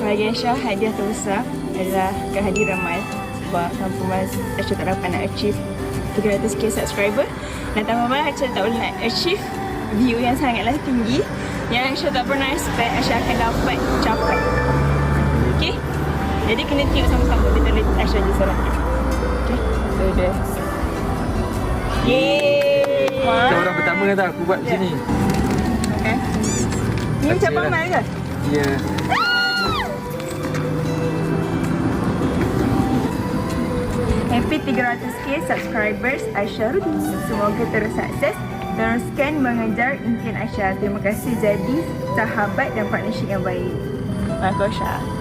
bagi Aisyah, hadiah terbesar adalah kehadiran Mal. Sebab tanpa Mal, Aisyah tak dapat nak achieve 300k subscriber. Dan tanpa Mal, Aisyah tak boleh nak achieve view yang sangatlah tinggi yang Aisyah tak pernah expect Aisyah akan dapat capai. Okay? Jadi kena tengok sama-sama. Kita lihat Aisyah je seorang. Okay? So dia. Yeay! Kau orang pertama kata aku buat macam ni. Okay. Ni cabang Mal ke? Ya. Happy 300k subscribers Aisyah Rudy. Semoga terus sukses. Teruskan mengejar impian Aisyah. Terima kasih jadi sahabat dan partnership yang baik. Bagus Aisyah.